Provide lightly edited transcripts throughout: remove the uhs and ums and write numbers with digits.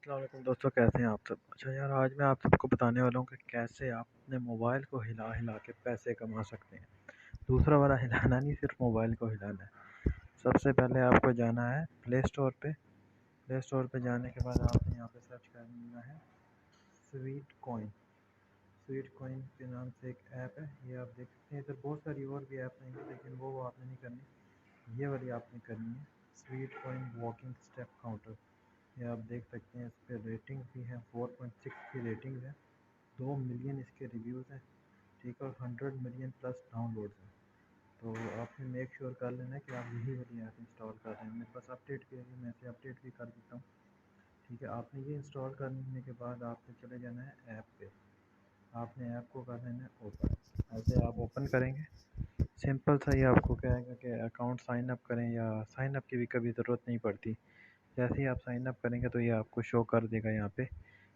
السلام علیکم دوستوں، کیسے ہیں آپ سب؟ اچھا یار، آج میں آپ سب کو بتانے والا ہوں کہ کیسے آپ اپنے موبائل کو ہلا ہلا کے پیسے کما سکتے ہیں۔ دوسرا والا ہلانا نہیں، صرف موبائل کو ہلانا ہے۔ سب سے پہلے آپ کو جانا ہے پلے اسٹور پہ۔ پلے اسٹور پہ جانے کے بعد آپ نے یہاں پہ سرچ کرنا ہے سویٹ کوئن۔ سویٹ کوئن کے نام سے ایک ایپ ہے، یہ آپ دیکھ سکتے ہیں۔ ادھر بہت ساری اور بھی ایپ ہیں لیکن وہ آپ نے نہیں کرنی، یہ والی آپ نے کرنی ہے، Sweatcoin walking step counter. یہ آپ دیکھ سکتے ہیں، اس پہ ریٹنگ بھی ہے، 4.6 کی ریٹنگ ہے، 2 ملین اس کے ریویوز ہیں، ٹھیک ہے، اور 100 ملین پلس ڈاؤن لوڈز ہیں۔ تو آپ نے میک شیور کر لینا ہے کہ آپ یہی والی ایپ انسٹال کر رہے ہیں۔ میرے پاس اپڈیٹ کے لیے میں اسے اپڈیٹ بھی کر دیتا ہوں، ٹھیک ہے۔ آپ نے یہ انسٹال کرنے کے بعد آپ نے چلے جانا ہے ایپ پہ۔ آپ نے ایپ کو کر لینا ہے اوپن۔ ایسے آپ اوپن کریں گے، سمپل سا یہ آپ کو کہے گا کہ اکاؤنٹ سائن اپ کریں، یا سائن اپ کی بھی کبھی ضرورت نہیں پڑتی۔ جیسے ہی آپ سائن اپ کریں گے تو یہ آپ کو شو کر دے گا یہاں پہ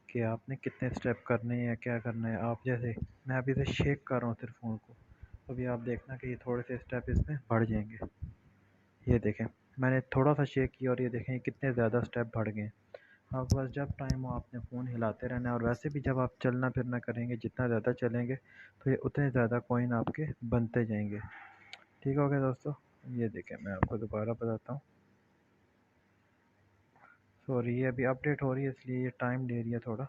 کہ آپ نے کتنے سٹیپ کرنے ہیں، کیا کرنا ہے۔ آپ جیسے میں ابھی سے شیک کر رہا ہوں صرف فون کو، ابھی آپ دیکھنا کہ یہ تھوڑے سے سٹیپ اس میں بڑھ جائیں گے۔ یہ دیکھیں، میں نے تھوڑا سا شیک کیا اور یہ دیکھیں کتنے زیادہ سٹیپ بڑھ گئے ہیں۔ آپ بس جب ٹائم ہو آپ نے فون ہلاتے رہنا ہے، اور ویسے بھی جب آپ چلنا پھرنا کریں گے، جتنا زیادہ چلیں گے تو یہ اتنے زیادہ کوئن آپ کے بنتے جائیں گے، ٹھیک ہو گیا دوستو۔ یہ دیکھیں، میں آپ کو دوبارہ بتاتا ہوں، سوری یہ ابھی اپڈیٹ ہو رہی ہے اس لیے یہ ٹائم لے رہی ہے تھوڑا۔